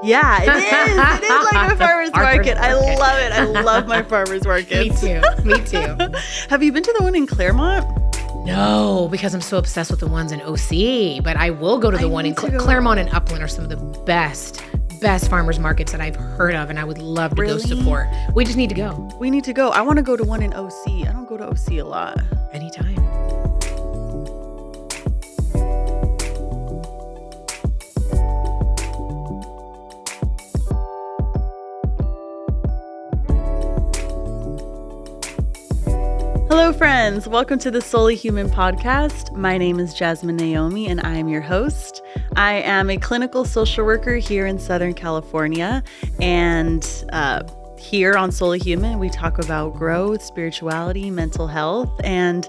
Yeah, it is. It is like my farmer's market. I love it. I love my farmer's market. Me too. Me too. Have you been to the one in Claremont? No, because I'm so obsessed with the ones in OC. But I will go to the one in Claremont and Upland are some of the best farmers markets that I've heard of, and I would love to go support. We just need to go. We need to go. I want to go to one in OC. I don't go to OC a lot. Anytime. Hello, friends. Welcome to the Solely Human podcast. My name is Jasmine Naomi, and I am your host. I am a clinical social worker here in Southern California, and here on Solely Human, we talk about growth, spirituality, mental health, and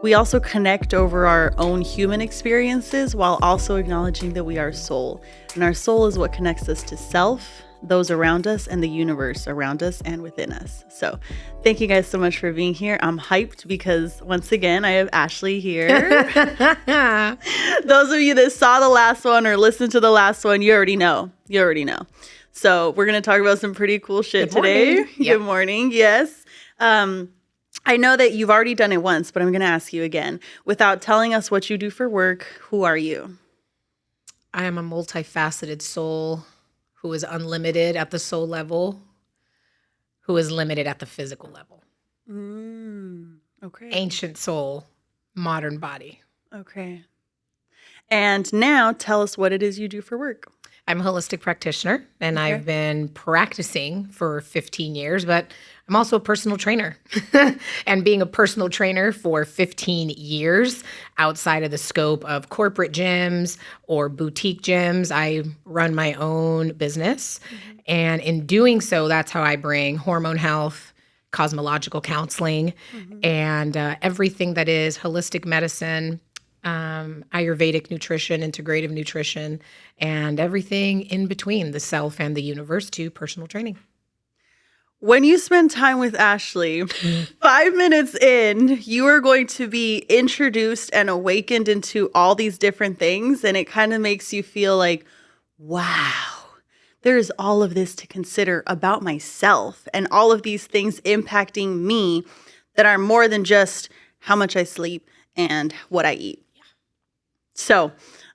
we also connect over our own human experiences while also acknowledging that we are soul. And our soul is what connects us to self, those around us, and the universe around us and within us. So thank you guys so much for being here. I'm hyped because once again, I have Ashley here. Those of you that saw the last one or listened to the last one, you already know. So we're going to talk about some pretty cool shit today. Yep. Good morning. Yes. I know that you've already done it once, but I'm going to ask you again. Without telling us what you do for work, who are you? I am a multifaceted soul who is unlimited at the soul level, who is limited at the physical level. Okay. Ancient soul, modern body. Okay. And now tell us what it is you do for work. I'm a holistic practitioner, and I've been practicing for 15 years, but I'm also a personal trainer. And being a personal trainer for 15 years outside of the scope of corporate gyms or boutique gyms, I run my own business. Mm-hmm. And in doing so, that's how I bring hormone health, cosmological counseling, and everything that is holistic medicine, Ayurvedic nutrition, integrative nutrition, and everything in between the self and the universe to personal training. When you spend time with Ashley, 5 minutes in, you are going to be introduced and awakened into all these different things. And it kind of makes you feel like, wow, there's all of this to consider about myself and all of these things impacting me that are more than just how much I sleep and what I eat. So,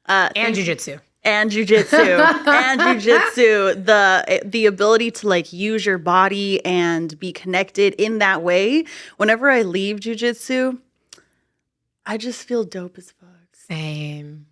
and jujitsu. And jujitsu, the ability to like use your body and be connected in that way. Whenever I leave jujitsu, I just feel dope as fuck. Same.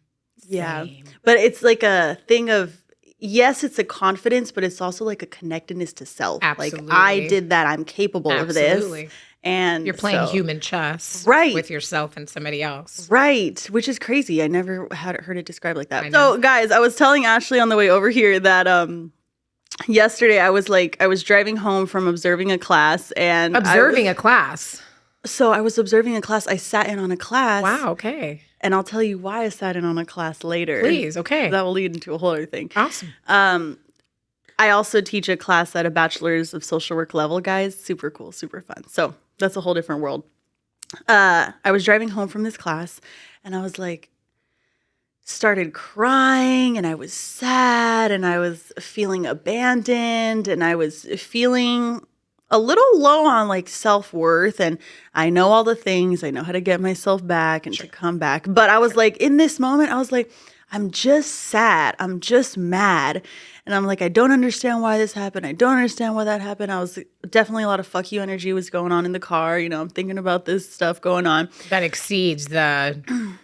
Yeah. But it's like a thing of, yes, it's a confidence, but it's also like a connectedness to self. Absolutely. Like I did that. I'm capable of this. And you're playing human chess with yourself and somebody else. Right. Which is crazy. I never had heard it described like that. So guys, I was telling Ashley on the way over here that yesterday I was driving home from observing a class and a class. So I was observing a class. I sat in on a class. Wow. Okay. And I'll tell you why I sat in on a class later. Please. Okay. That will lead into a whole other thing. Awesome. I also teach a class at a bachelor's of social work level, guys. Super cool, super fun. So that's a whole different world. I was driving home from this class and I was like, started crying and I was sad and I was feeling abandoned and I was feeling a little low on like self-worth. And I know all the things, I know how to get myself back and to come back. But I was like, in this moment, I was like, I'm just sad. I'm just mad. And I'm like, I don't understand why this happened. I don't understand why that happened. I was definitely a lot of fuck you energy was going on in the car. You know, I'm thinking about this stuff going on. That exceeds the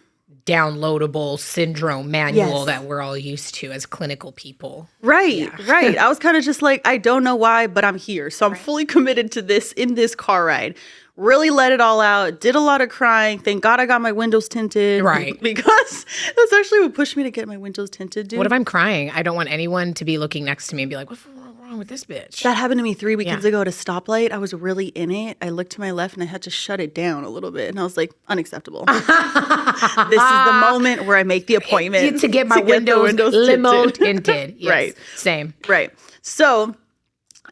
downloadable syndrome manual that we're all used to as clinical people. Right. I was kind of just like, I don't know why, but I'm here. So I'm fully committed to this in this car ride. Really let it all out. Did a lot of crying. Thank God I got my windows tinted. Right. Because that's actually what pushed me to get my windows tinted, dude. What if I'm crying? I don't want anyone to be looking next to me and be like, what's wrong with this bitch? That happened to me 3 weekends ago at a stoplight. I was really in it. I looked to my left and I had to shut it down a little bit. And I was like, unacceptable. This is the moment where I make the appointment. To get my windows limo tinted. Yes. Right. Same. Right. So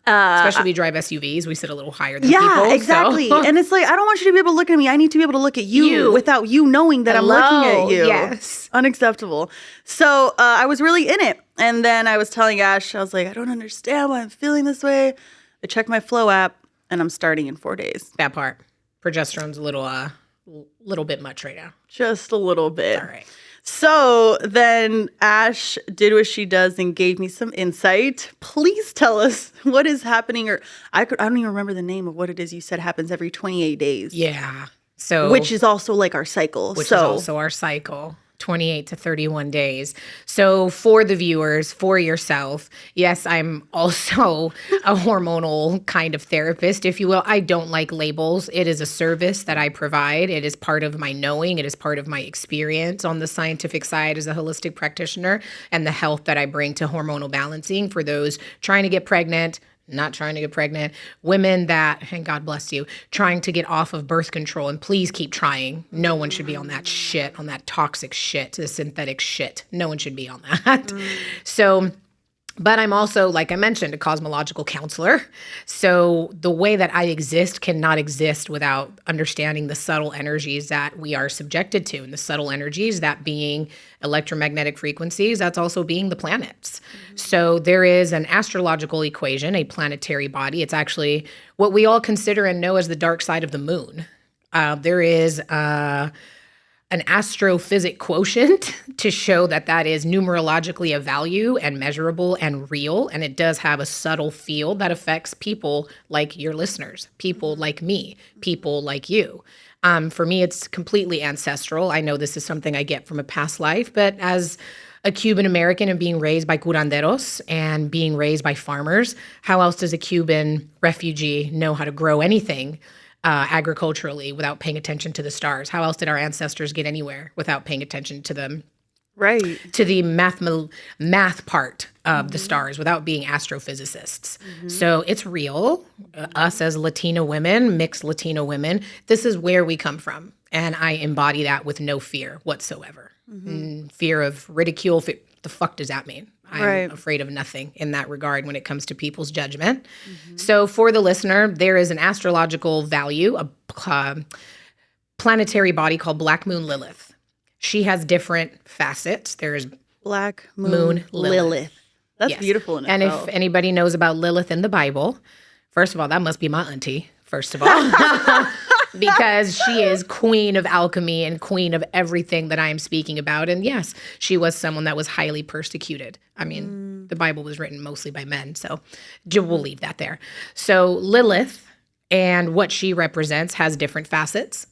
Especially we drive SUVs. We sit a little higher than people. Yeah, exactly. So. And it's like, I don't want you to be able to look at me. I need to be able to look at you without you knowing that Hello. I'm looking at you. Yes. Unacceptable. So I was really in it. And then I was telling Ash, I was like, I don't understand why I'm feeling this way. I checked my Flow app and I'm starting in 4 days. That part. Progesterone's a little bit much right now. Just a little bit. All right. So then Ash did what she does and gave me some insight. Please tell us what is happening, or I don't even remember the name of what it is you said happens every 28 days. Yeah. So which is also like our cycle. Which is also our cycle. 28 to 31 days. So for the viewers, for yourself, yes, I'm also a hormonal kind of therapist, if you will. I don't like labels. It is a service that I provide. It is part of my knowing. It is part of my experience on the scientific side as a holistic practitioner and the health that I bring to hormonal balancing for those trying to get pregnant, not trying to get pregnant, women that, and God bless you, trying to get off of birth control. And please keep trying. No one should be on that shit, on that toxic shit, the synthetic shit. No one should be on that. So, but I'm also, like I mentioned, a cosmological counselor. So the way that I exist cannot exist without understanding the subtle energies that we are subjected to. And the subtle energies, that being electromagnetic frequencies, that's also being the planets. So there is an astrological equation, a planetary body. It's actually what we all consider and know as the dark side of the moon. There is an astrophysic quotient to show that that is numerologically a value and measurable and real. And it does have a subtle field that affects people like your listeners, people like me, people like you. For me, it's completely ancestral. I know this is something I get from a past life, but as a Cuban American and being raised by curanderos and being raised by farmers, how else does a Cuban refugee know how to grow anything agriculturally without paying attention to the stars? How else did our ancestors get anywhere without paying attention to them? Right. To the math part of the stars without being astrophysicists. So it's real. Us as Latina women, mixed Latino women, this is where we come from. And I embody that with no fear whatsoever. Fear of ridicule. The fuck does that mean? I'm afraid of nothing in that regard when it comes to people's judgment. So for the listener, there is an astrological value, a planetary body called Black Moon Lilith. She has different facets. There's Black Moon Lilith. That's beautiful in itself. And if anybody knows about Lilith in the Bible, first of all, that must be my auntie, first of all. Because she is queen of alchemy and queen of everything that I am speaking about. And yes, she was someone that was highly persecuted. I mean, the Bible was written mostly by men, so we'll leave that there. So Lilith and what she represents has different facets.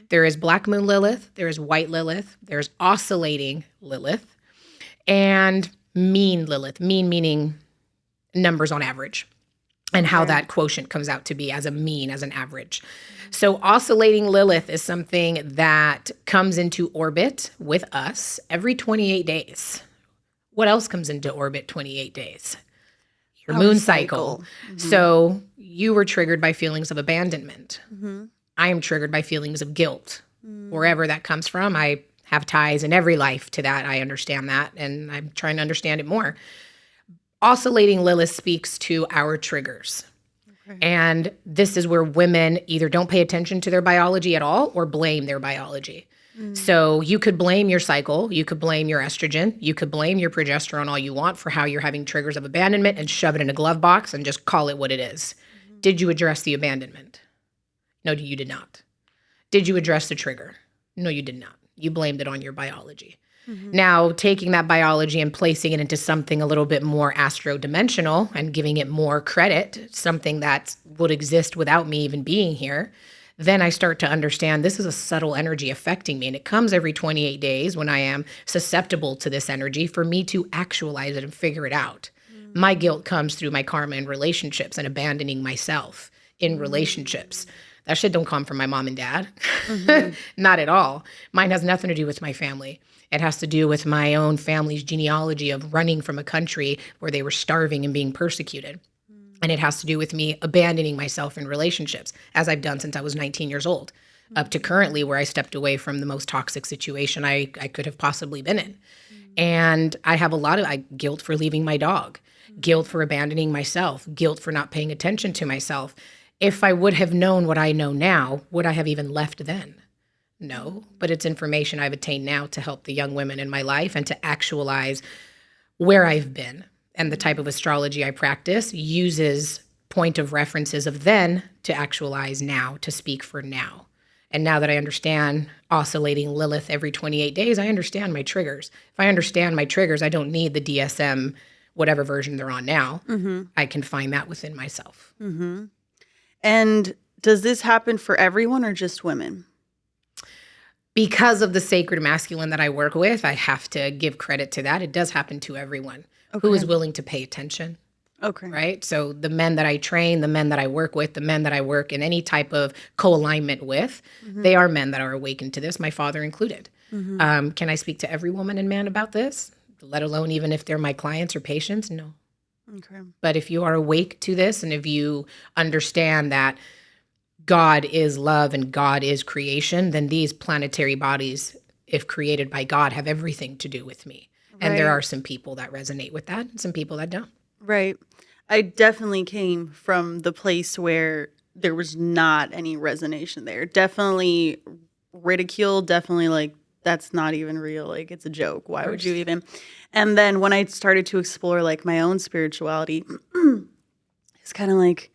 There is Black Moon Lilith, there is White Lilith, there's Oscillating Lilith, and Mean Lilith. Mean meaning numbers on average, and how that quotient comes out to be as a mean, as an average. So Oscillating Lilith is something that comes into orbit with us every 28 days. What else comes into orbit 28 days? Your moon cycle. So you were triggered by feelings of abandonment. I am triggered by feelings of guilt. Wherever that comes from, I have ties in every life to that. I understand that, and I'm trying to understand it more. Oscillating Lilith speaks to our triggers. And this is where women either don't pay attention to their biology at all or blame their biology. So you could blame your cycle, you could blame your estrogen, you could blame your progesterone all you want for how you're having triggers of abandonment and shove it in a glove box and just call it what it is. Did you address the abandonment? No, you did not. Did you address the trigger? No, you did not. You blamed it on your biology. Now, taking that biology and placing it into something a little bit more astro-dimensional and giving it more credit, something that would exist without me even being here, then I start to understand this is a subtle energy affecting me. And it comes every 28 days when I am susceptible to this energy for me to actualize it and figure it out. My guilt comes through my karma in relationships and abandoning myself in relationships. That shit don't come from my mom and dad. Not at all. Mine has nothing to do with my family. It has to do with my own family's genealogy of running from a country where they were starving and being persecuted. And it has to do with me abandoning myself in relationships, as I've done since I was 19 years old, up to currently where I stepped away from the most toxic situation I could have possibly been in. And I have a lot of guilt for leaving my dog. guilt for abandoning myself, guilt for not paying attention to myself. If I would have known what I know now, would I have even left then? No, but it's information I've attained now to help the young women in my life and to actualize where I've been. And the type of astrology I practice uses point of references of then to actualize now, to speak for now. And now that I understand oscillating Lilith every 28 days, I understand my triggers. If I understand my triggers, I don't need the DSM, whatever version they're on now. I can find that within myself. And does this happen for everyone or just women? Because of the sacred masculine that I work with, I have to give credit to that. It does happen to everyone who is willing to pay attention. Okay. Right? So the men that I train, the men that I work with, the men that I work in any type of co-alignment with, they are men that are awakened to this, my father included. Can I speak to every woman and man about this? Let alone even if they're my clients or patients? No. Okay. But if you are awake to this and if you understand that God is love and God is creation, then these planetary bodies, if created by God, have everything to do with me. And there are some people that resonate with that and some people that don't. Right. I definitely came from the place where there was not any resonation there. Definitely ridicule, definitely like, that's not even real. Like, it's a joke. Why would you even? And then when I started to explore like my own spirituality, it's kind of like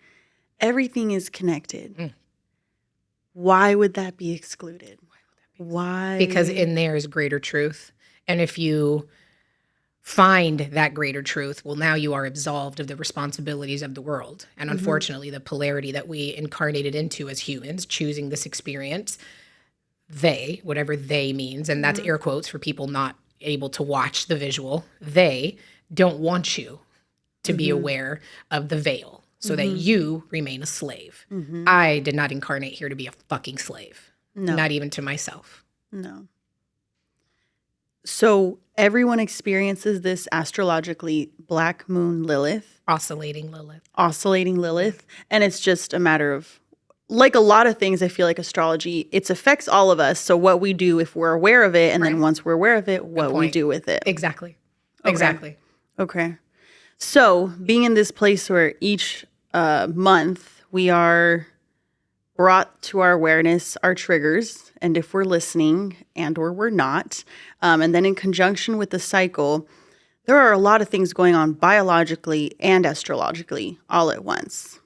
everything is connected. Why would that be excluded? Why? Because in there is greater truth. And if you find that greater truth, well, now you are absolved of the responsibilities of the world. And unfortunately, the polarity that we incarnated into as humans, choosing this experience, they, whatever they means, and that's air quotes for people not able to watch the visual, they don't want you to be aware of the veil so that you remain a slave. I did not incarnate here to be a fucking slave. No. Not even to myself. No. So everyone experiences this astrologically black moon Lilith. Oscillating Lilith. Oscillating Lilith. And it's just a matter of, like a lot of things, I feel like astrology, it affects all of us. So what we do if we're aware of it, and then once we're aware of it, what we do with it. Exactly. Okay. Exactly. Okay. So being in this place where each month we are brought to our awareness our triggers, and if we're listening and or we're not, and then in conjunction with the cycle, there are a lot of things going on biologically and astrologically all at once.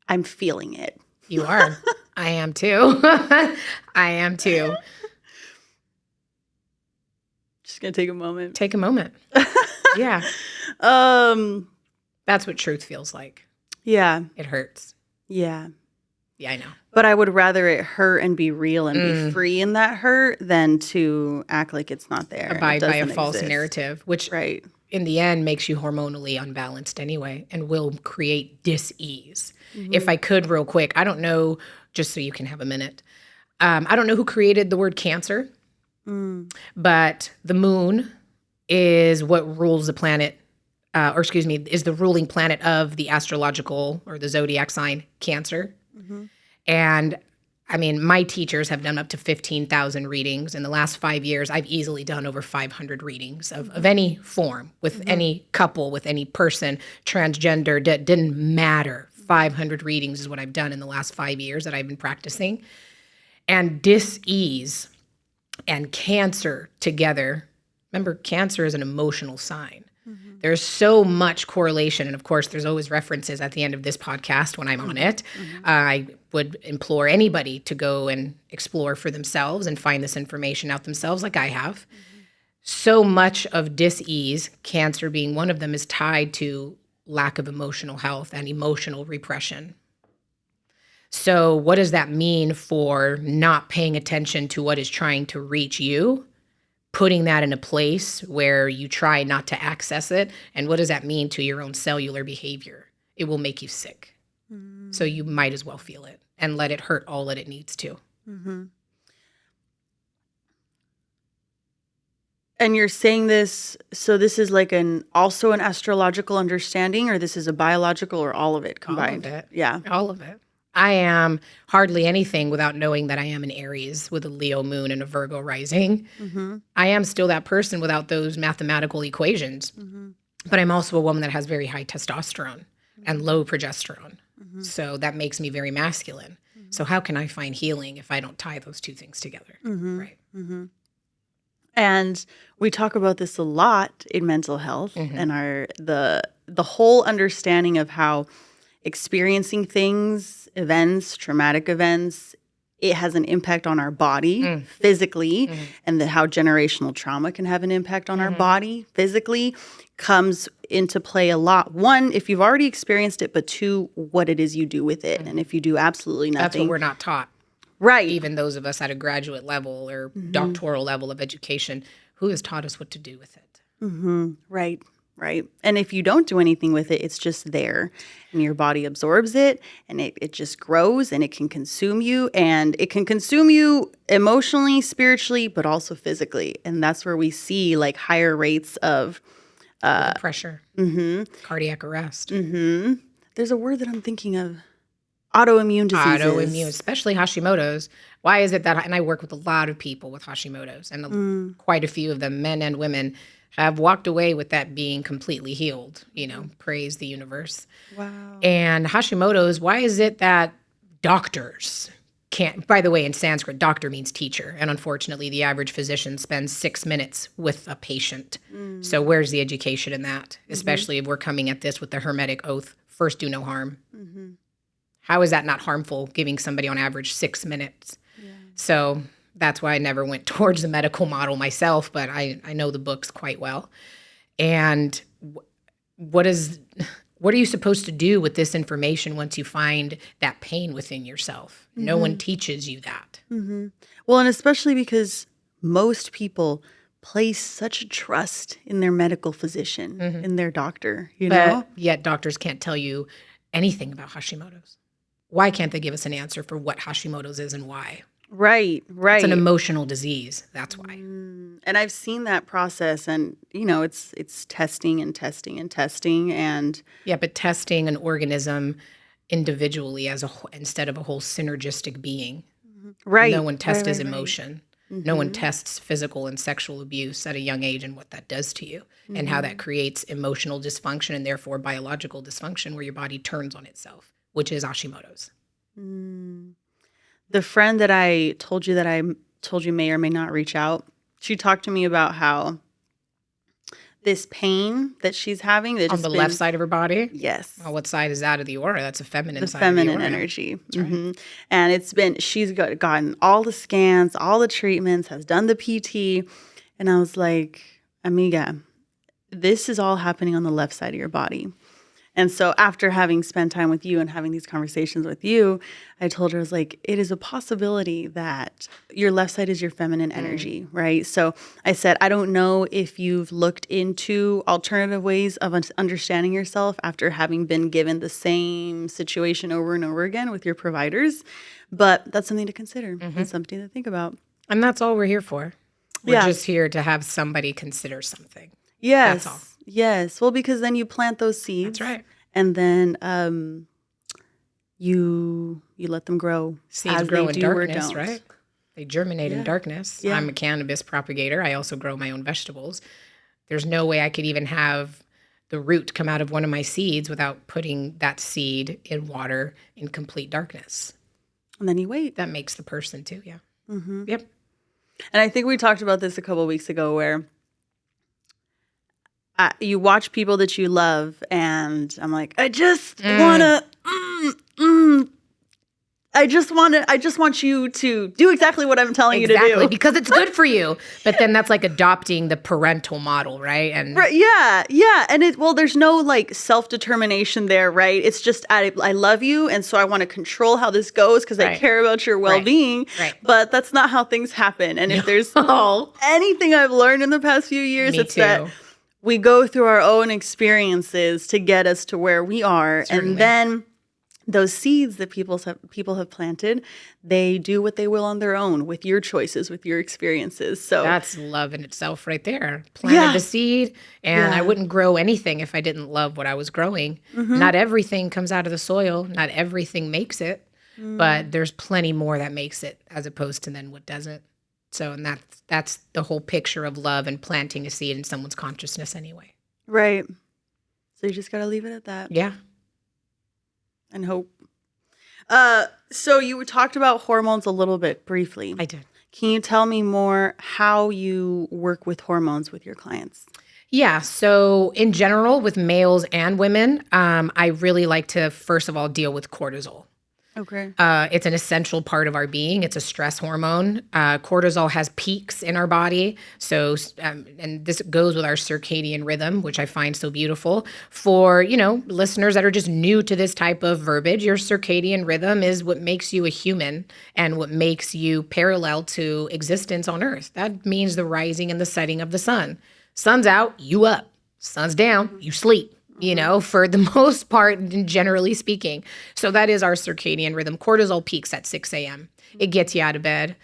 I'm feeling it. You are. I am too. I am too. Just gonna take a moment. Take a moment. Yeah. That's what truth feels like. Yeah. It hurts. Yeah. Yeah, I know. But I would rather it hurt and be real and be free in that hurt than to act like it's not there. Abide by a false narrative, which right. in the end makes you hormonally unbalanced anyway and will create dis-ease. If I could real quick, I don't know, just so you can have a minute, I don't know who created the word Cancer, but the moon is what rules the planet, is the ruling planet of the astrological or the zodiac sign Cancer. And I mean, my teachers have done up to 15,000 readings. In the last 5 years, I've easily done over 500 readings of any form, with any couple, with any person, transgender, didn't matter. 500 readings is what I've done in the last 5 years that I've been practicing. And dis-ease and Cancer together, remember, Cancer is an emotional sign. There's so much correlation. And of course, there's always references at the end of this podcast when I'm on it. I would implore anybody to go and explore for themselves and find this information out themselves like I have. So much of dis-ease, Cancer being one of them, is tied to lack of emotional health and emotional repression. So what does that mean for not paying attention to what is trying to reach you? Putting that in a place where you try not to access it. And what does that mean to your own cellular behavior? It will make you sick. So you might as well feel it and let it hurt all that it needs to. And you're saying this, so this is like also an astrological understanding, or this is a biological, or all of it combined? All of it. Yeah. All of it. I am hardly anything without knowing that I am an Aries with a Leo moon and a Virgo rising. I am still that person without those mathematical equations. But I'm also a woman that has very high testosterone and low progesterone. So that makes me very masculine. So how can I find healing if I don't tie those two things together? Right. And we talk about this a lot in mental health and the whole understanding of how experiencing things, events, traumatic events, it has an impact on our body physically, and how generational trauma can have an impact on our body physically comes into play a lot. One, if you've already experienced it, but two, what it is you do with it. And if you do absolutely nothing. That's what we're not taught. Right. Even those of us at a graduate level or doctoral level of education, who has taught us what to do with it? Right. Right. And if you don't do anything with it, it's just there and your body absorbs it and it just grows and it can consume you, and it can consume you emotionally, spiritually, but also physically. And that's where we see like higher rates of Blood pressure, cardiac arrest. There's a word that I'm thinking of. Autoimmune diseases. Autoimmune, especially Hashimoto's. Why is it that, and I work with a lot of people with Hashimoto's, and quite a few of them, men and women, have walked away with that being completely healed, praise the universe. Wow. And Hashimoto's, why is it that doctors can't, by the way, in Sanskrit, doctor means teacher. And unfortunately, the average physician spends 6 minutes with a patient. So where's the education in that? Especially if we're coming at this with the Hermetic oath, first do no harm. How is that not harmful, giving somebody on average 6 minutes? So that's why I never went towards the medical model myself, but I know the books quite well. And what are you supposed to do with this information once you find that pain within yourself? No one teaches you that. Well, and especially because most people place such a trust in their medical physician, in their doctor, But yet doctors can't tell you anything about Hashimoto's. Why can't they give us an answer for what Hashimoto's is and why? Right. It's an emotional disease. That's why. And I've seen that process, and it's testing and testing and testing, and yeah, but testing an organism individually as instead of a whole synergistic being. Right. No one tests his emotion. No one tests physical and sexual abuse at a young age and what that does to you and how that creates emotional dysfunction and therefore biological dysfunction where your body turns on itself, which is Hashimoto's. The friend that I told you may or may not reach out, she talked to me about how this pain that she's having. On the left side of her body? Yes. Well, what side is that of the aura? That's a feminine side feminine of the aura. energy. That's right. And she's gotten all the scans, all the treatments, has done the PT. And I was like, amiga, this is all happening on the left side of your body. And so after having spent time with you and having these conversations with you, I told her, I was like, it is a possibility that your left side is your feminine energy, right? So I said, I don't know if you've looked into alternative ways of understanding yourself after having been given the same situation over and over again with your providers, but that's something to consider and something to think about. And that's all we're here for. We're just here to have somebody consider something. Yes. That's all. Yes. Well, because then you plant those seeds. That's right. And then you let them grow. Seeds as grow they in do or darkness, don't. right? They germinate in darkness. Yeah. I'm a cannabis propagator. I also grow my own vegetables. There's no way I could even have the root come out of one of my seeds without putting that seed in water in complete darkness. And then you wait. That makes the person too, yeah. Yep. And I think we talked about this a couple of weeks ago where you watch people that you love, and I'm like, I just want you to do exactly what I'm telling you to do. Exactly, because it's good for you. But then that's like adopting the parental model, right? And right, yeah. And there's no like self-determination there, right? It's just I love you, and so I want to control how this goes because I care about your well-being. Right. But that's not how things happen. And if there's anything I've learned in the past few years, it's that we go through our own experiences to get us to where we are. Certainly. And then those seeds that people have planted, they do what they will on their own with your choices, with your experiences. So that's love in itself right there. Planted the seed, and I wouldn't grow anything if I didn't love what I was growing. Not everything comes out of the soil. Not everything makes it, but there's plenty more that makes it as opposed to then what doesn't. So, and that's the whole picture of love and planting a seed in someone's consciousness anyway. Right. So you just got to leave it at that Yeah. and hope. So you talked about hormones a little bit briefly. I did. Can you tell me more how you work with hormones with your clients? Yeah. So in general, with males and women, I really like to, first of all, deal with cortisol. Okay. It's an essential part of our being. It's a stress hormone. Cortisol has peaks in our body. So, and this goes with our circadian rhythm, which I find so beautiful. For, listeners that are just new to this type of verbiage, your circadian rhythm is what makes you a human and what makes you parallel to existence on Earth. That means the rising and the setting of the sun. Sun's out, you up. Sun's down, you sleep. For the most part, generally speaking. So that is our circadian rhythm. Cortisol peaks at 6 a.m. It gets you out of bed.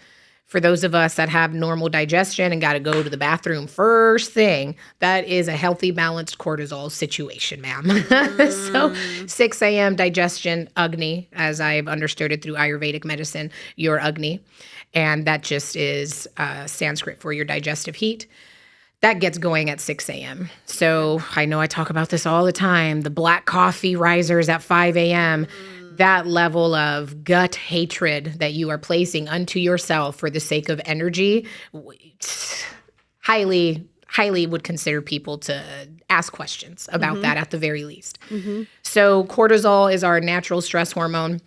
For those of us that have normal digestion and got to go to the bathroom first thing, that is a healthy, balanced cortisol situation, ma'am. So 6 a.m. digestion, Agni, as I've understood it through Ayurvedic medicine, your Agni. And that just is Sanskrit for your digestive heat. That gets going at 6 a.m. So I know I talk about this all the time. The black coffee risers at 5 a.m., that level of gut hatred that you are placing unto yourself for the sake of energy, highly would consider people to ask questions about that at the very least. So cortisol is our natural stress hormone.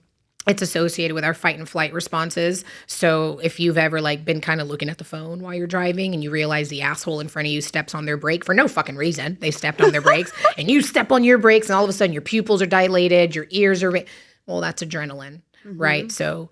It's associated with our fight and flight responses. So if you've ever been kind of looking at the phone while you're driving and you realize the asshole in front of you steps on their brake for no fucking reason, they stepped on their brakes and you step on your brakes and all of a sudden your pupils are dilated, your ears are, well, that's adrenaline, right? So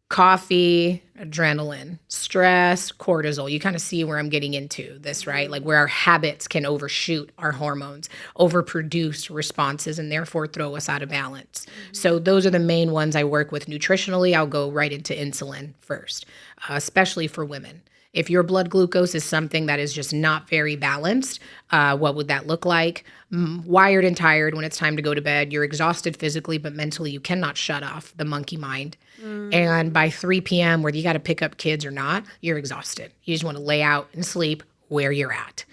coffee, adrenaline, stress, cortisol. You kind of see where I'm getting into this, right? Where our habits can overshoot our hormones, overproduce responses, and therefore throw us out of balance. So those are the main ones I work with nutritionally. I'll go right into insulin first, especially for women. If your blood glucose is something that is just not very balanced, what would that look like? Wired and tired when it's time to go to bed. You're exhausted physically, but mentally you cannot shut off the monkey mind. And by 3 p.m., whether you got to pick up kids or not, you're exhausted. You just want to lay out and sleep where you're at.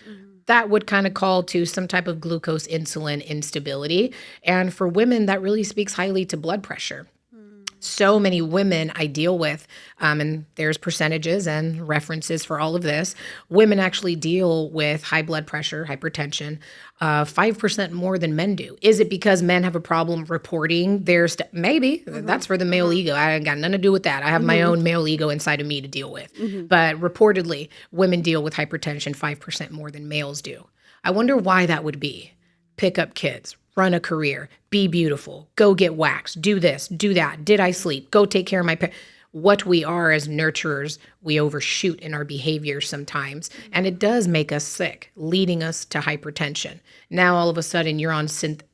That would kind of call to some type of glucose insulin instability. And for women, that really speaks highly to blood pressure. So many women I deal with, and there's percentages and references for all of this, women actually deal with high blood pressure, hypertension, 5% more than men do. Is it because men have a problem reporting their maybe. That's for the male ego. I ain't got nothing to do with that. I have my own male ego inside of me to deal with. But reportedly, women deal with hypertension 5% more than males do. I wonder why that would be. Pick up kids. Run a career, be beautiful, go get waxed, do this, do that. Did I sleep? Go take care of my parents. What we are as nurturers, we overshoot in our behavior sometimes, and it does make us sick, leading us to hypertension. Now, all of a sudden, you're on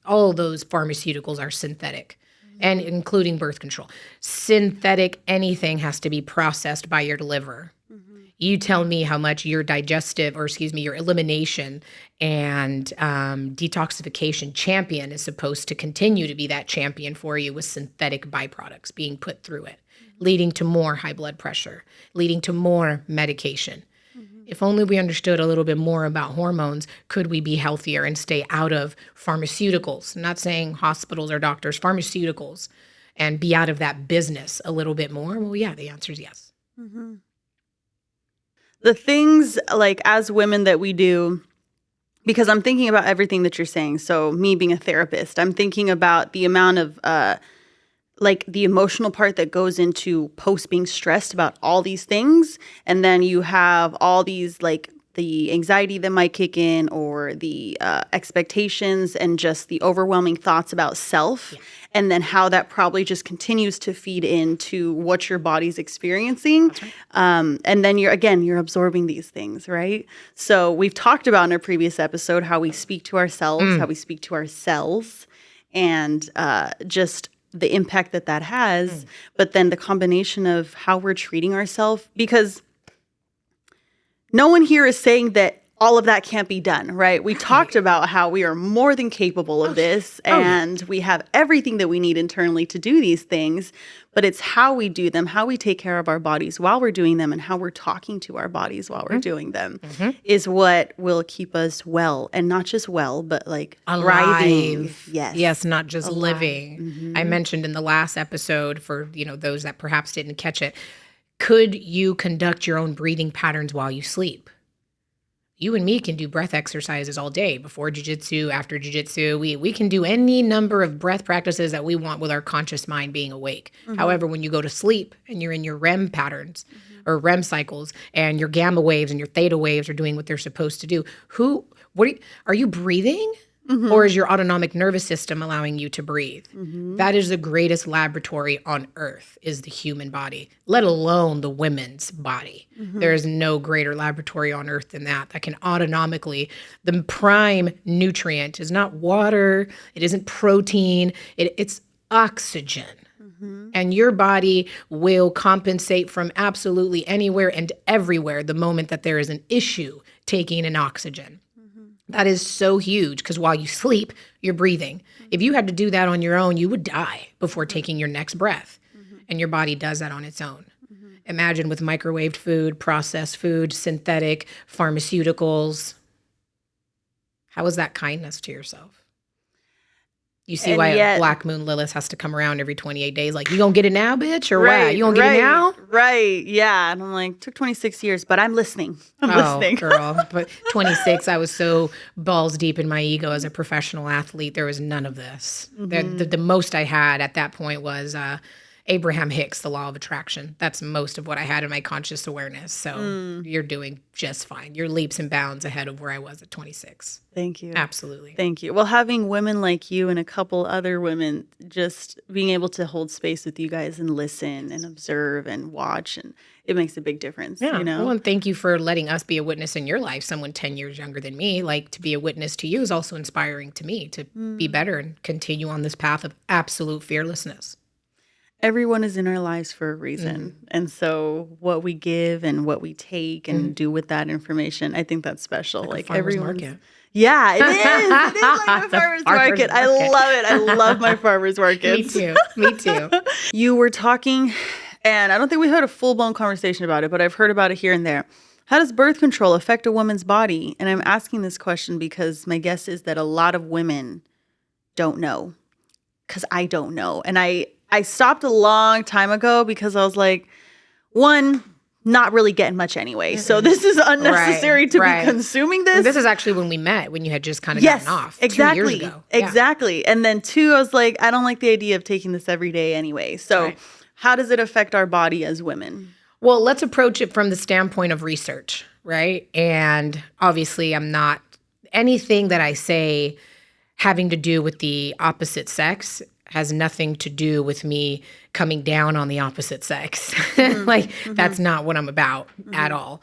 all those pharmaceuticals are synthetic, and including birth control. Synthetic anything has to be processed by your liver. You tell me how much your your elimination and detoxification champion is supposed to continue to be that champion for you with synthetic byproducts being put through it, leading to more high blood pressure, leading to more medication. If only we understood a little bit more about hormones, could we be healthier and stay out of pharmaceuticals? I'm not saying hospitals or doctors, pharmaceuticals, and be out of that business a little bit more? Well, yeah, the answer is yes. The things as women that we do, because I'm thinking about everything that you're saying. So me being a therapist, I'm thinking about the amount of the emotional part that goes into post being stressed about all these things. And then you have all these the anxiety that might kick in or the expectations and just the overwhelming thoughts about self. Yeah. And then how that probably just continues to feed into what your body's experiencing. That's right. And then you're absorbing these things, right? So we've talked about in our previous episode how we speak to ourselves, how we speak to our cells, and just the impact that has. But then the combination of how we're treating ourselves, because no one here is saying that all of that can't be done, right? We talked about how we are more than capable of this and we have everything that we need internally to do these things, but it's how we do them, how we take care of our bodies while we're doing them and how we're talking to our bodies while we're doing them is what will keep us well, and not just well, but like thriving. Yes, not just Alive. living. I mentioned in the last episode for, those that perhaps didn't catch it, could you conduct your own breathing patterns while you sleep? You and me can do breath exercises all day, before jiu-jitsu, after jiu-jitsu. We can do any number of breath practices that we want with our conscious mind being awake. However, when you go to sleep and you're in your REM patterns or REM cycles and your gamma waves and your theta waves are doing what they're supposed to do, are you breathing? Or is your autonomic nervous system allowing you to breathe? That is the greatest laboratory on earth, is the human body, let alone the women's body. There is no greater laboratory on earth than that can autonomically, the prime nutrient is not water, it isn't protein, it's oxygen. And your body will compensate from absolutely anywhere and everywhere the moment that there is an issue taking an oxygen. That is so huge, because while you sleep, you're breathing. If you had to do that on your own, you would die before taking your next breath. And your body does that on its own. Imagine with microwaved food, processed food, synthetic pharmaceuticals. How is that kindness to yourself? You see why Black Moon Lilith has to come around every 28 days. Like, you gonna get it now, bitch? Or what? You gonna get it now? Right, yeah. And I'm like, took 26 years, but I'm listening. I'm listening. Girl. But 26, I was so balls deep in my ego as a professional athlete. There was none of this. The most I had at that point was Abraham Hicks, the law of attraction. That's most of what I had in my conscious awareness. So you're doing just fine. You're leaps and bounds ahead of where I was at 26. Thank you. Absolutely. Thank you. Well, having women like you and a couple other women, just being able to hold space with you guys and listen and observe and watch, and it makes a big difference. Yeah. You know? Well, and thank you for letting us be a witness in your life. Someone 10 years younger than me, like, to be a witness to you is also inspiring to me to be better and continue on this path of absolute fearlessness. Everyone is in our lives for a reason. And so what we give and what we take and do with that information, I think that's special. Like everyone. Market. Yeah, it is. It is like my farmer's market. I love it. I love my farmer's markets. Me too. You were talking, and I don't think we had a full-blown conversation about it, but I've heard about it here and there. How does birth control affect a woman's body? And I'm asking this question because my guess is that a lot of women don't know, because I don't know. And I stopped a long time ago because I was like, one, not really getting much anyway. So this is unnecessary to be consuming this. And this is actually when we met, when you had just kind of gotten off. Exactly. 2 years ago. Exactly. Yeah. And then two, I was like, I don't like the idea of taking this every day anyway. So how does it affect our body as women? Well, let's approach it from the standpoint of research, right? And obviously I'm not, anything that I say having to do with the opposite sex has nothing to do with me coming down on the opposite sex. That's not what I'm about at all.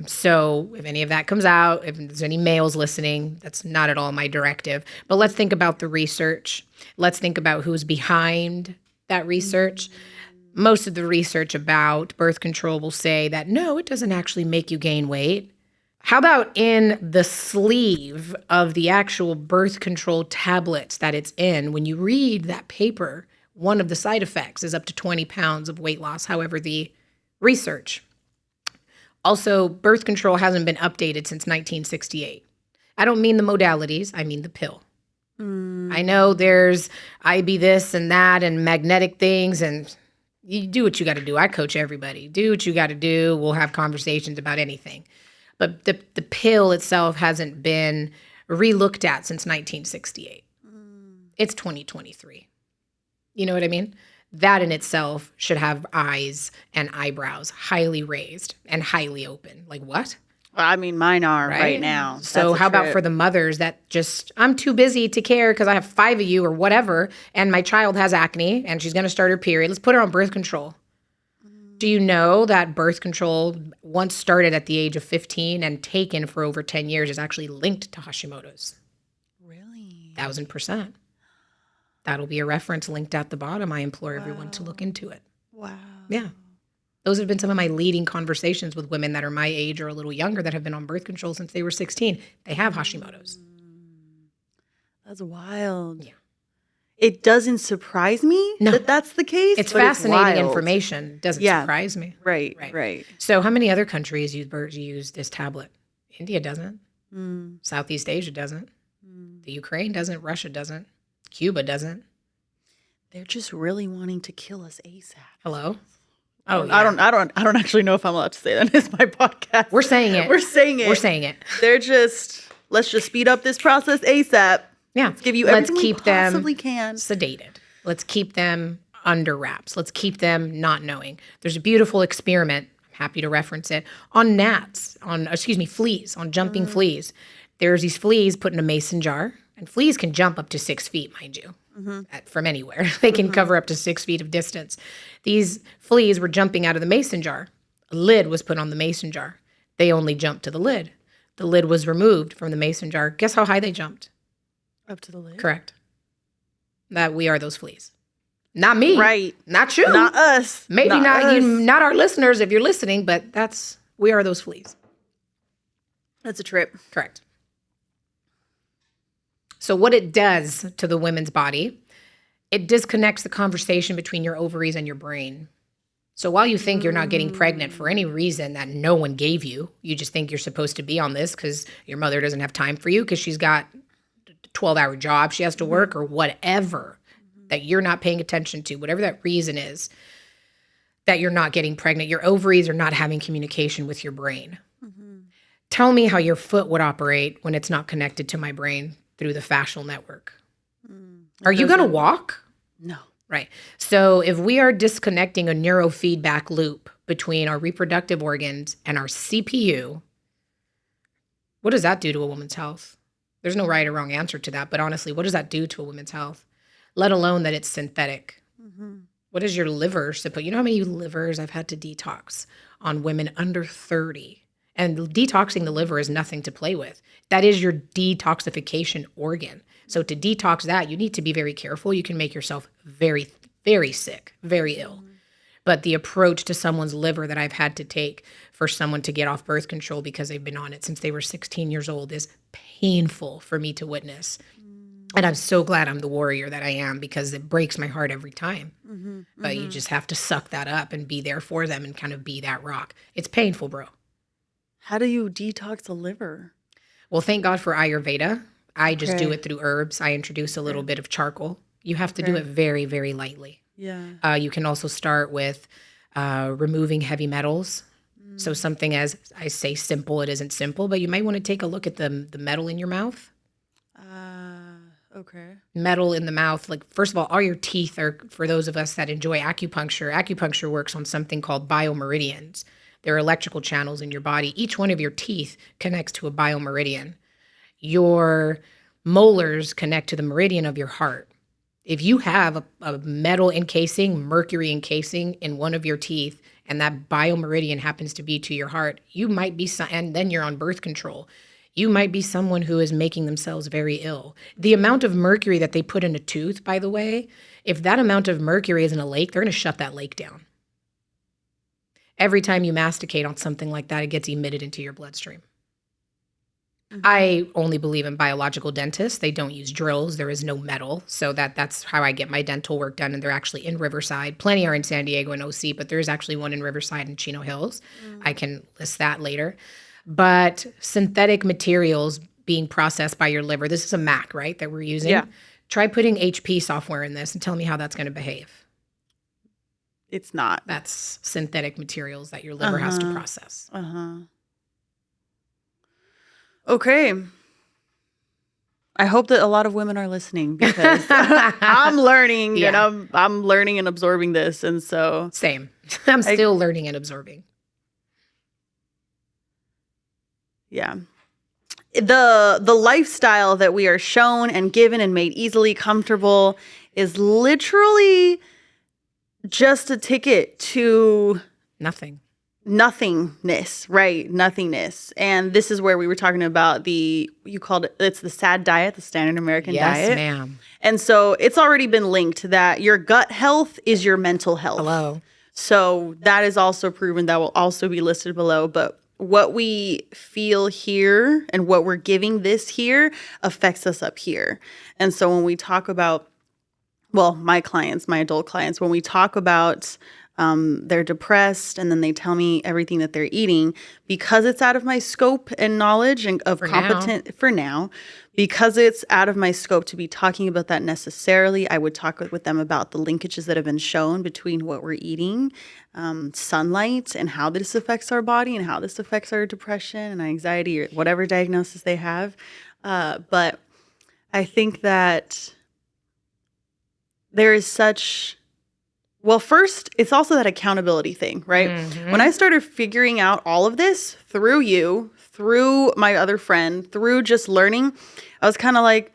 So if any of that comes out, if there's any males listening, that's not at all my directive. But let's think about the research. Let's think about who's behind that research. Most of the research about birth control will say that, no, it doesn't actually make you gain weight. How about in the sleeve of the actual birth control tablets that it's in, when you read that paper, one of the side effects is up to 20 pounds of weight loss, however the research. Also, birth control hasn't been updated since 1968. I don't mean the modalities, I mean the pill. I know there's IB this and that and magnetic things, and you do what you got to do. I coach everybody. Do what you got to do. We'll have conversations about anything. But the pill itself hasn't been re-looked at since 1968. It's 2023. You know what I mean? That in itself should have eyes and eyebrows highly raised and highly open. Like, what? Well, I mean, mine are right now. So how about for the mothers that just, I'm too busy to care because I have 5 of you or whatever, and my child has acne and she's going to start her period. Let's put her on birth control. Do you know that birth control, once started at the age of 15 and taken for over 10 years, is actually linked to Hashimoto's? Really? 1000%. That'll be a reference linked at the bottom. I implore everyone to look into it. Wow. Yeah. Those have been some of my leading conversations with women that are my age or a little younger that have been on birth control since they were 16. They have Hashimoto's. That's wild. Yeah. It doesn't surprise me that that's the case. It's but fascinating wild. information. Doesn't surprise me. Right. So how many other countries use this tablet? India doesn't. Southeast Asia doesn't. The Ukraine doesn't. Russia doesn't. Cuba doesn't. They're just really wanting to kill us ASAP. Hello? Oh, yeah. I don't actually know if I'm allowed to say that. It's my podcast. We're saying it. We're saying it. They're just, let's just speed up this process ASAP. Yeah. Let's give you everything we possibly can. Sedated. Let's keep them under wraps. Let's keep them not knowing. There's a beautiful experiment, I'm happy to reference it, on fleas, on jumping fleas. There's these fleas put in a mason jar, and fleas can jump up to 6 feet, mind you, from anywhere. They can cover up to 6 feet of distance. These fleas were jumping out of the mason jar. A lid was put on the mason jar. They only jumped to the lid. The lid was removed from the mason jar. Guess how high they jumped? Up to the lid? Correct. That we are those fleas. Not me. Right. Not you. Not us. Maybe not you, not our listeners if you're listening, but we are those fleas. That's a trip. Correct. So what it does to the women's body, it disconnects the conversation between your ovaries and your brain. So while you think you're not getting pregnant for any reason that no one gave you, you just think you're supposed to be on this because your mother doesn't have time for you because she's got 12-hour job she has to work or whatever that you're not paying attention to, whatever that reason is that you're not getting pregnant. Your ovaries are not having communication with your brain. Tell me how your foot would operate when it's not connected to my brain through the fascial network. Are you going to walk? No. Right. So if we are disconnecting a neurofeedback loop between our reproductive organs and our CPU, what does that do to a woman's health? There's no right or wrong answer to that, but honestly, what does that do to a woman's health? Let alone that it's synthetic. What is your liver supposed? You know how many livers I've had to detox on women under 30? And detoxing the liver is nothing to play with. That is your detoxification organ. So to detox that, you need to be very careful. You can make yourself very, very sick, very ill. But the approach to someone's liver that I've had to take for someone to get off birth control because they've been on it since they were 16 years old is painful for me to witness. And I'm so glad I'm the warrior that I am because it breaks my heart every time. But you just have to suck that up and be there for them and kind of be that rock. It's painful, bro. How do you detox a liver? Well, thank God for Ayurveda. I just do it through herbs. I introduce a little bit of charcoal. You have to do it very, very lightly. Yeah. You can also start with removing heavy metals. So something as I say simple, it isn't simple, but you might want to take a look at the metal in your mouth. Okay. Metal in the mouth. Like, first of all your teeth are, for those of us that enjoy acupuncture works on something called biomeridians. There are electrical channels in your body. Each one of your teeth connects to a biomeridian. Your molars connect to the meridian of your heart. If you have a metal encasing, mercury encasing in one of your teeth, and that biomeridian happens to be to your heart, you might be, and then you're on birth control, you might be someone who is making themselves very ill. The amount of mercury that they put in a tooth, by the way, if that amount of mercury is in a lake, they're going to shut that lake down. Every time you masticate on something like that, it gets emitted into your bloodstream. I only believe in biological dentists. They don't use drills. There is no metal. So that's how I get my dental work done. And they're actually in Riverside. Plenty are in San Diego and OC, but there's actually one in Riverside and Chino Hills. I can list that later. But synthetic materials being processed by your liver. This is a Mac, right, that we're using? Yeah. Try putting HP software in this and tell me how that's going to behave. It's not. That's synthetic materials that your liver has to process. Okay. I hope that a lot of women are listening because I'm learning and I'm learning and absorbing this. And so same. I'm still learning and absorbing. Yeah. The lifestyle that we are shown and given and made easily comfortable is literally just a ticket to nothingness, right? Nothingness. And this is where we were talking about it's the SAD diet, the standard American diet. Yes, ma'am. And so it's already been linked that your gut health is your mental health. Hello. So that is also proven. That will also be listed below. But what we feel here and what we're giving this here affects us up here. And so when we talk about, well, my clients, my adult clients, when we talk about they're depressed and then they tell me everything that they're eating, because it's out of my scope and knowledge and of competent for now, because it's out of my scope to be talking about that necessarily, I would talk with them about the linkages that have been shown between what we're eating, sunlight, and how this affects our body and how this affects our depression and anxiety or whatever diagnosis they have. But I think that there is such... Well, first, it's also that accountability thing, right? Mm-hmm. When I started figuring out all of this through you, through my other friend, through just learning, I was kind of like,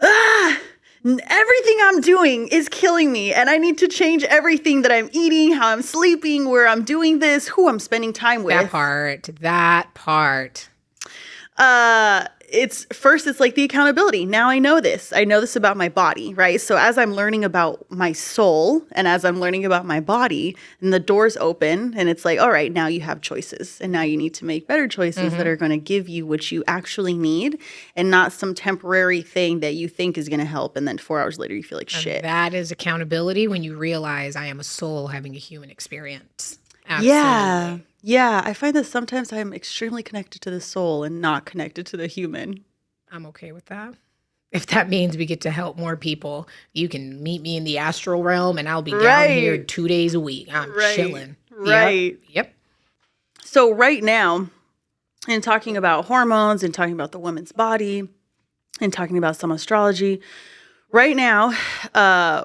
everything I'm doing is killing me. And I need to change everything that I'm eating, how I'm sleeping, where I'm doing this, who I'm spending time with. That part. It's like the accountability. Now I know this. I know this about my body, right? So as I'm learning about my soul and as I'm learning about my body, and the doors open and it's like, all right, now you have choices. And now you need to make better choices that are going to give you what you actually need and not some temporary thing that you think is going to help. And then 4 hours later, you feel like shit. That is accountability when you realize I am a soul having a human experience. Absolutely. Yeah, I find that sometimes I'm extremely connected to the soul and not connected to the human. I'm okay with that. If that means we get to help more people, you can meet me in the astral realm and I'll be down here 2 days a week. I'm chilling. Right. Yep. So right now, in talking about hormones and talking about the woman's body and talking about some astrology, right now,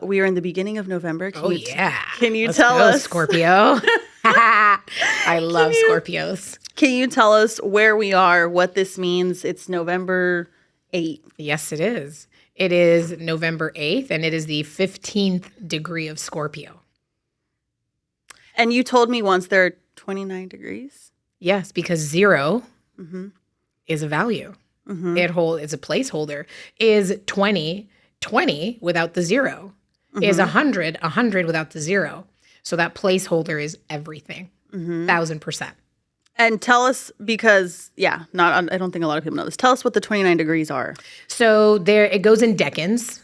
we are in the beginning of November. Can you tell us, Scorpio? I love Scorpios. Can you tell us where we are, what this means? It's November 8th. Yes, it is. It is November 8th, and it is the 15th degree of Scorpio. And you told me once there are 29 degrees? Yes, because 0 is a value. It's a placeholder. Is 20 without the 0. Is 100 without the 0. So that placeholder is everything, 1,000%. And tell us, because, I don't think a lot of people know this. Tell us what the 29 degrees are. So it goes in decans.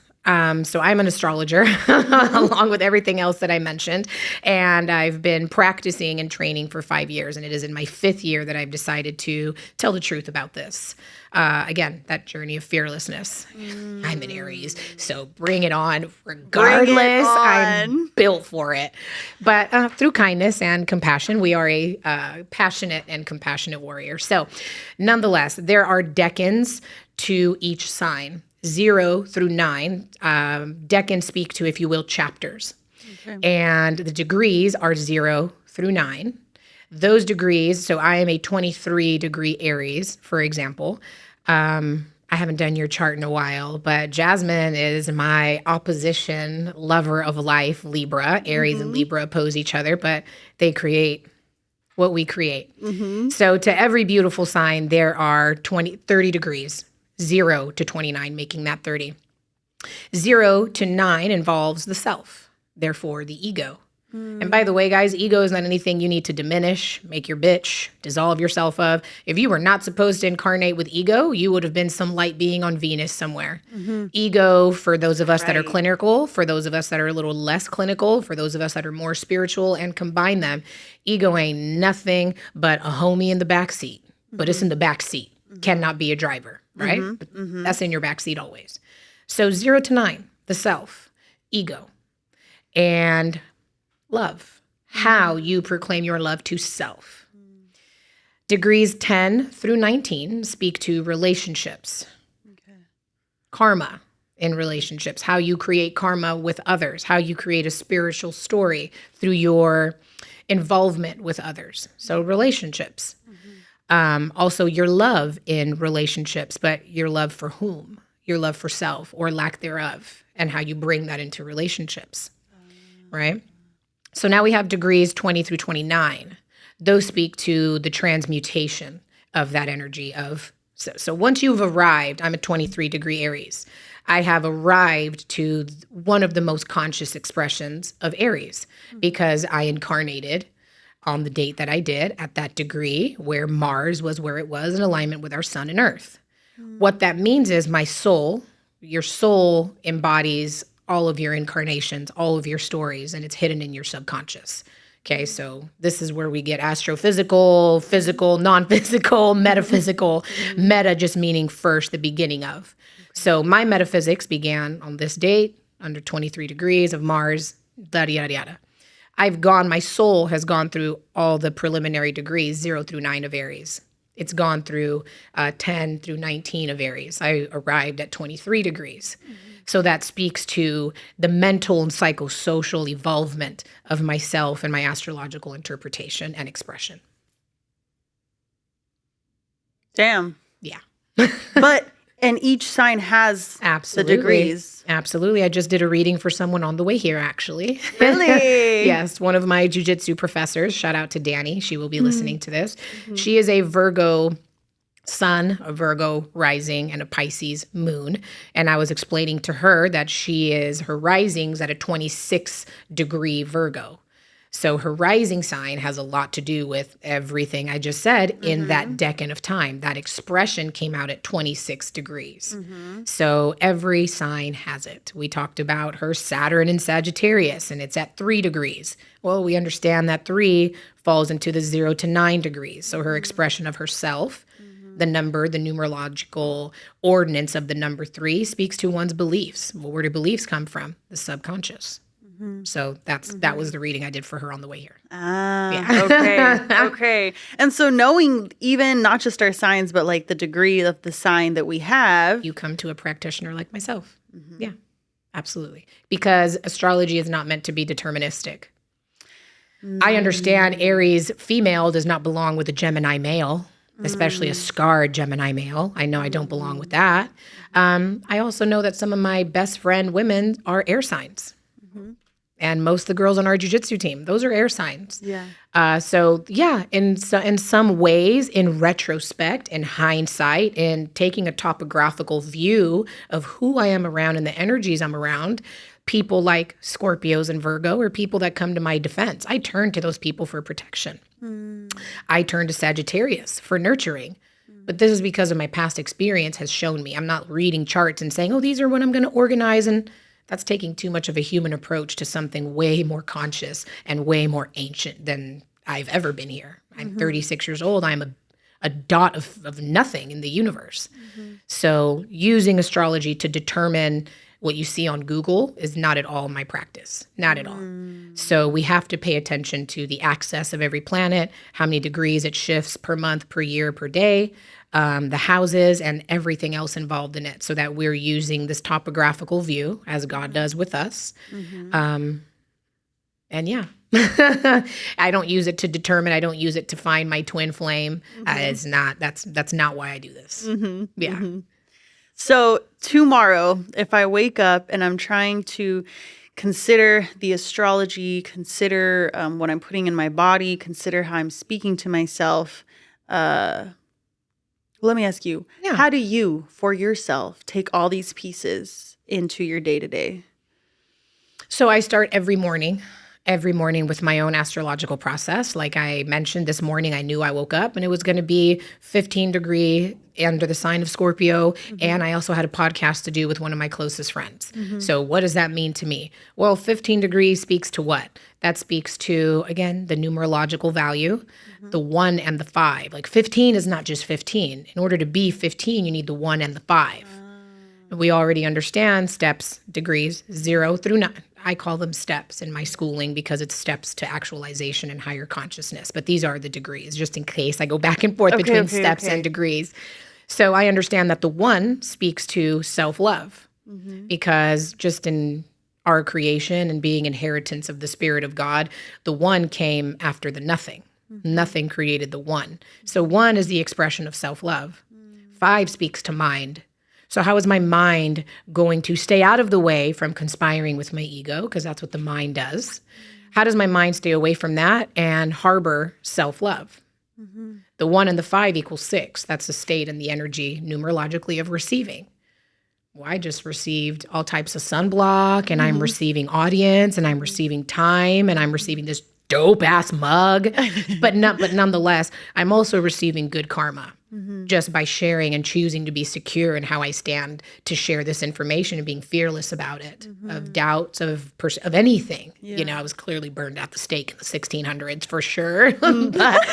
So I'm an astrologer along with everything else that I mentioned. And I've been practicing and training for 5 years. And it is in my 5th year that I've decided to tell the truth about this. Again, that journey of fearlessness. I'm an Aries, so bring it on. Regardless, I'm built for it. But through kindness and compassion, we are a passionate and compassionate warrior. So nonetheless, there are decans to each sign. 0 through 9, decans speak to, if you will, chapters. Okay. And the degrees are 0 through 9. Those degrees, so I am a 23-degree Aries, for example. I haven't done your chart in a while, but Jasmine is my opposition lover of life, Libra. Aries and Libra oppose each other, but they create what we create. So to every beautiful sign, there are 30 degrees. 0 to 29, making that 30. 0 to 9 involves the self, therefore the ego. And by the way, guys, ego is not anything you need to diminish, make your bitch, dissolve yourself of. If you were not supposed to incarnate with ego, you would have been some light being on Venus somewhere. Ego, for those of us that are clinical, for those of us that are a little less clinical, for those of us that are more spiritual and combine them, ego ain't nothing but a homie in the back seat. But it's in the back seat. Cannot be a driver. Right? That's in your backseat always. So 0 to 9, the self, ego, and love, how you proclaim your love to self. Degrees 10 through 19 speak to relationships, karma in relationships, how you create karma with others, how you create a spiritual story through your involvement with others. So relationships. Also your love in relationships, but your love for whom? Your love for self or lack thereof, and how you bring that into relationships, right? So now we have degrees 20 through 29. Those speak to the transmutation of that energy of, so once you've arrived, I'm a 23-degree Aries. I have arrived to one of the most conscious expressions of Aries because I incarnated on the date that I did at that degree where Mars was where it was in alignment with our sun and earth. What that means is my soul, your soul embodies all of your incarnations, all of your stories, and it's hidden in your subconscious. Okay, so this is where we get astrophysical, physical, non-physical, metaphysical. Meta just meaning first, the beginning of. So my metaphysics began on this date, under 23 degrees of Mars, yada, yada, yada. My soul has gone through all the preliminary degrees, 0 through 9 of Aries. It's gone through 10 through 19 of Aries. I arrived at 23 degrees. So that speaks to the mental and psychosocial evolvement of myself and my astrological interpretation and expression. Damn. Yeah. And each sign has Absolutely. the degrees. Absolutely. I just did a reading for someone on the way here, actually. Really? Yes. One of my jujitsu professors, shout out to Danny. She will be listening to this. She is a Virgo sun, a Virgo rising, and a Pisces moon. And I was explaining to her that her rising's at a 26 degree Virgo. So her rising sign has a lot to do with everything I just said in that decan of time. That expression came out at 26 degrees. So every sign has it. We talked about her Saturn in Sagittarius, and it's at 3 degrees. Well, we understand that 3 falls into the 0 to 9 degrees. So her expression of herself, the number, the numerological ordinance of the number 3 speaks to one's beliefs. Well, where do beliefs come from? The subconscious. So that was the reading I did for her on the way here. Okay. And so knowing even not just our signs, but like the degree of the sign that we have. You come to a practitioner like myself. Yeah, absolutely. Because astrology is not meant to be deterministic. I understand Aries female does not belong with a Gemini male, especially a scarred Gemini male. I know I don't belong with that. I also know that some of my best friend women are air signs. And most of the girls on our jiu-jitsu team, those are air signs. Yeah. So in some ways, in retrospect, in hindsight, in taking a topographical view of who I am around and the energies I'm around, people like Scorpios and Virgo are people that come to my defense. I turn to those people for protection. I turn to Sagittarius for nurturing. But this is because of my past experience has shown me. I'm not reading charts and saying, oh, these are what I'm going to organize. And that's taking too much of a human approach to something way more conscious and way more ancient than I've ever been here. I'm 36 years old. I'm a dot of nothing in the universe. So using astrology to determine what you see on Google is not at all my practice. Not at all. So we have to pay attention to the axis of every planet, how many degrees it shifts per month, per year, per day, the houses and everything else involved in it so that we're using this topographical view as God does with us. And yeah, I don't use it to determine. I don't use it to find my twin flame. That's not why I do this. Yeah. So tomorrow, if I wake up and I'm trying to consider the astrology, consider what I'm putting in my body, consider how I'm speaking to myself, let me ask you, how do you, for yourself, take all these pieces into your day-to-day? So I start every morning with my own astrological process. Like I mentioned this morning, I knew I woke up and it was going to be 15 degree under the sign of Scorpio. And I also had a podcast to do with one of my closest friends. So what does that mean to me? Well, 15 degrees speaks to what? That speaks to, again, the numerological value, the 1 and the 5. Like 15 is not just 15. In order to be 15, you need the 1 and the 5. We already understand steps, degrees, 0 through 9. I call them steps in my schooling because it's steps to actualization and higher consciousness. But these are the degrees, just in case I go back and forth between steps and degrees. So I understand that the 1 speaks to self-love because just in our creation and being inheritance of the Spirit of God, the 1 came after the nothing. Nothing created the 1. So 1 is the expression of self-love. 5 speaks to mind. So how is my mind going to stay out of the way from conspiring with my ego? Because that's what the mind does. How does my mind stay away from that and harbor self-love? The 1 and the 5 equals 6. That's the state and the energy numerologically of receiving. Well, I just received all types of sunblock, and I'm receiving audience, and I'm receiving time, and I'm receiving this dope ass mug. but nonetheless, I'm also receiving good karma just by sharing and choosing to be secure in how I stand to share this information and being fearless about it, of doubts, of anything. Yeah. You know, I was clearly burned at the stake in the 1600s for sure. But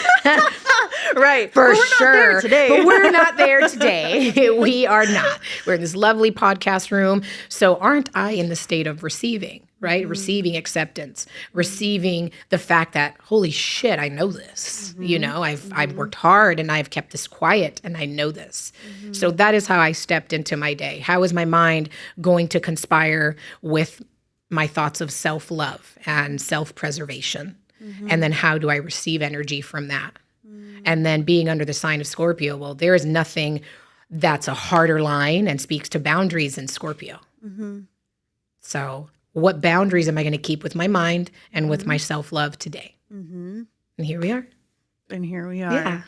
Right. For But we're sure. not there today. But we're not there today. We are not. We're in this lovely podcast room. So aren't I in the state of receiving, right? Receiving acceptance, receiving the fact that, holy shit, I know this. You know, I've worked hard and I've kept this quiet and I know this. So that is how I stepped into my day. How is my mind going to conspire with my thoughts of self-love and self-preservation? And then how do I receive energy from that? And then being under the sign of Scorpio, well, there is nothing that's a harder line and speaks to boundaries in Scorpio. So what boundaries am I going to keep with my mind and with my self-love today? And here we are. And here we are. Yeah.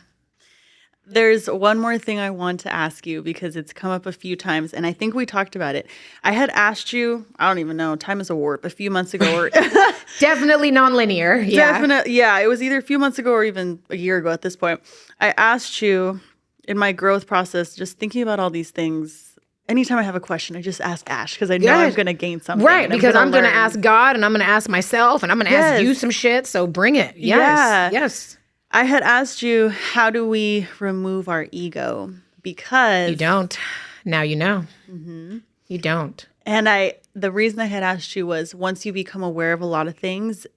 There's one more thing I want to ask you because it's come up a few times, and I think we talked about it. I had asked you, I don't even know, time is a warp, a few months ago. Or Definitely nonlinear. Yeah. Definitely. Yeah, it was either a few months ago or even a year ago at this point. I asked you in my growth process, just thinking about all these things. Anytime I have a question, I just ask Ash because I know I'm going to gain something. Right, because I'm going to learn. ask God and I'm going to ask myself and I'm going to ask you some shit. So bring it. Yes. Yes. I had asked you, how do we remove our ego? Because you don't. Now you know. You don't. And the reason I had asked you was once you become aware of a lot of things,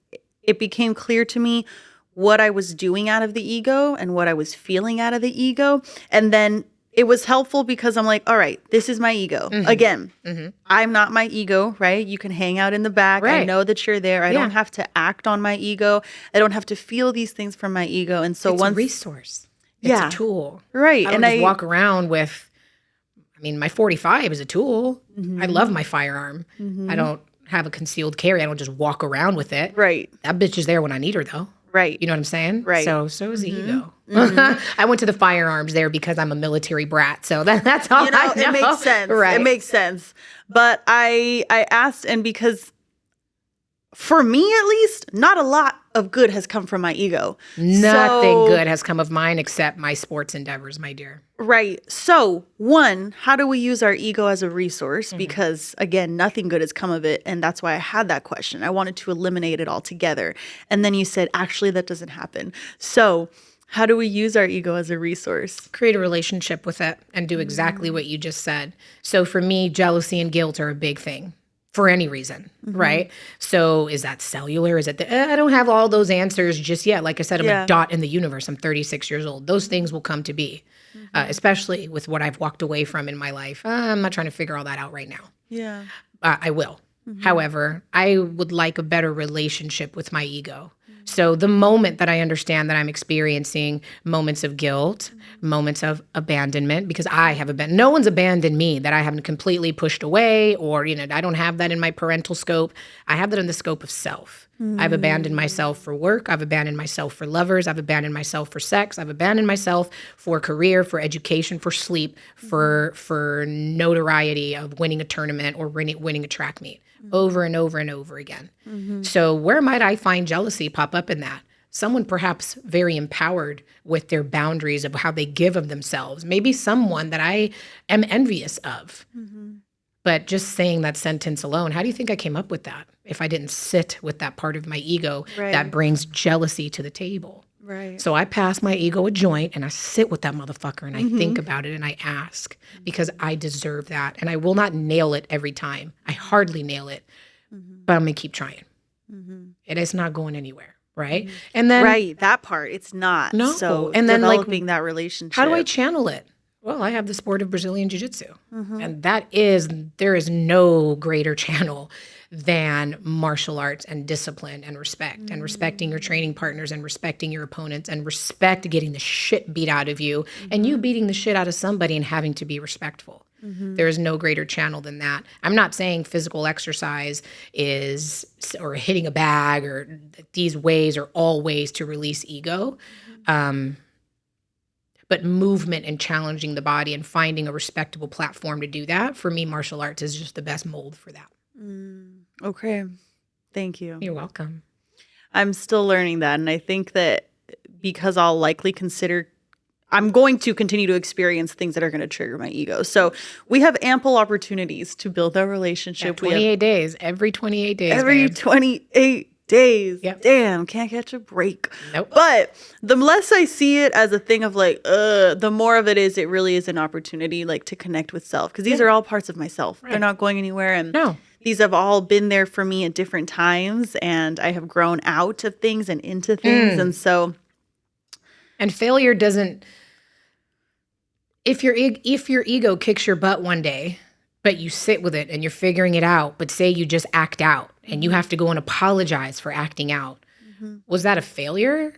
it became clear to me what I was doing out of the ego and what I was feeling out of the ego. And then it was helpful because I'm like, all right, this is my ego. Again, I'm not my ego, right? You can hang out in the back. Right. I know that you're there. I don't have to act on my ego. I don't have to feel these things from my ego. And so it's once a resource. It's a tool. Right. I don't just walk around with, my 45 is a tool. I love my firearm. I don't have a concealed carry. I don't just walk around with it. Right. That bitch is there when I need her though. Right. You know what I'm saying? Right. So is the ego. I went to the firearms there because I'm a military brat. So that's all I know. It makes sense. Right. It makes sense. But I asked, and because for me at least, not a lot of good has come from my ego. Nothing good has come of mine except my sports endeavors, my dear. Right. So, one, how do we use our ego as a resource? Because, again, nothing good has come of it. And that's why I had that question. I wanted to eliminate it altogether. And then you said, actually, that doesn't happen. So, how do we use our ego as a resource? Create a relationship with it and do exactly what you just said. So, for me, jealousy and guilt are a big thing. For any reason, right? So is that cellular? Is it I don't have all those answers just yet. Like I said, I'm a dot in the universe. I'm 36 years old. Those things will come to be, especially with what I've walked away from in my life. I'm not trying to figure all that out right now. Yeah. I will. However, I would like a better relationship with my ego. So the moment that I understand that I'm experiencing moments of guilt, moments of abandonment, because I have no one's abandoned me that I haven't completely pushed away, or, I don't have that in my parental scope. I have that in the scope of self. I've abandoned myself for work. I've abandoned myself for lovers. I've abandoned myself for sex. I've abandoned myself for career, for education, for sleep, for notoriety of winning a tournament or winning a track meet over and over and over again. So where might I find jealousy pop up in that? Someone perhaps very empowered with their boundaries of how they give of themselves. Maybe someone that I am envious of. But just saying that sentence alone, how do you think I came up with that if I didn't sit with that part of my ego that brings jealousy to the table? Right. So I pass my ego a joint and I sit with that motherfucker and I think about it and I ask because I deserve that. And I will not nail it every time. I hardly nail it, but I'm going to keep trying. And it's not going anywhere, right? And then that part, it's not. No. So and then developing that relationship. How do I channel it? Well, I have the sport of Brazilian Jiu-Jitsu. And there is no greater channel than martial arts and discipline and respect and respecting your training partners and respecting your opponents and respect getting the shit beat out of you and you beating the shit out of somebody and having to be respectful. There is no greater channel than that. I'm not saying physical exercise or hitting a bag or these ways are all ways to release ego. but movement and challenging the body and finding a respectable platform to do that. For me, martial arts is just the best mold for that. Okay. Thank you. You're welcome. I'm still learning that. And I think that because I'm going to continue to experience things that are going to trigger my ego. So we have ample opportunities to build our relationship. 28 days. Every 28 days. Every 28 days. Yep. Damn, can't catch a break. Nope. But the less I see it as a thing of like, the more of it really is an opportunity like to connect with self. Because these are all parts of myself. Right. They're not going anywhere. And these have all been there for me at different times. And I have grown out of things and into things. And so. And failure doesn't. If your ego kicks your butt one day, but you sit with it and you're figuring it out, but say you just act out and you have to go and apologize for acting out, was that a failure?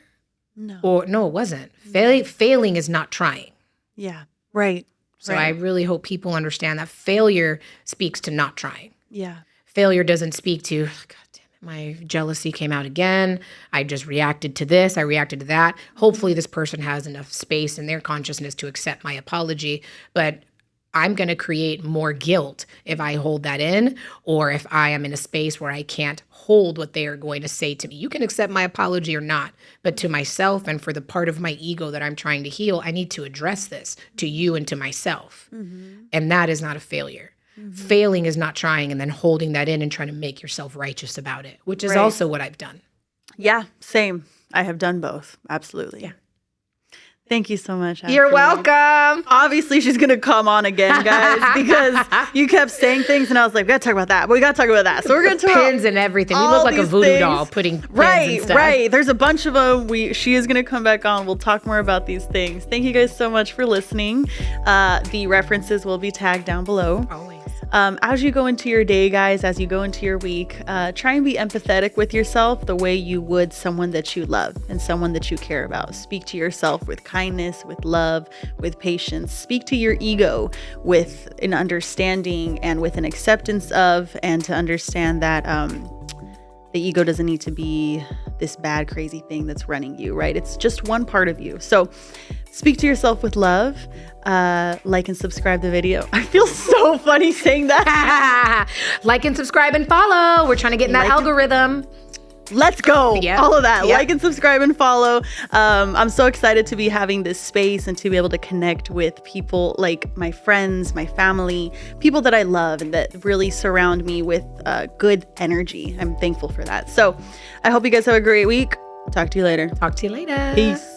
No. Or no, it wasn't. Failing is not trying. Yeah, right. So I really hope people understand that failure speaks to not trying. Yeah. Failure doesn't speak to, God damn it, my jealousy came out again. I just reacted to this. I reacted to that. Hopefully this person has enough space in their consciousness to accept my apology. But I'm going to create more guilt if I hold that in, or if I am in a space where I can't hold what they are going to say to me. You can accept my apology or not, but to myself and for the part of my ego that I'm trying to heal, I need to address this to you and to myself. And that is not a failure. Failing is not trying and then holding that in and trying to make yourself righteous about it, which is also what I've done. Yeah, same. I have done both. Absolutely. Yeah. Thank you so much. You're welcome. Obviously, she's going to come on again, guys, because you kept saying things and I was like, we got to talk about that. But we got to talk about that. So we're going to talk pins and everything. We look like a voodoo doll putting pins and stuff. Right. There's a bunch of them. She is going to come back on. We'll talk more about these things. Thank you guys so much for listening. The references will be tagged down below. Always. As you go into your day, guys, as you go into your week, try and be empathetic with yourself the way you would someone that you love and someone that you care about. Speak to yourself with kindness, with love, with patience. Speak to your ego with an understanding and with an acceptance of, and to understand that the ego doesn't need to be this bad, crazy thing that's running you, right? It's just one part of you. So speak to yourself with love. Like and subscribe the video. I feel so funny saying that. Like and subscribe and follow. We're trying to get in that algorithm. Let's go. Yep. All of that. Yep. Like and subscribe and follow. I'm so excited to be having this space and to be able to connect with people like my friends, my family, people that I love and that really surround me with good energy. I'm thankful for that. So I hope you guys have a great week. Talk to you later. Talk to you later. Peace.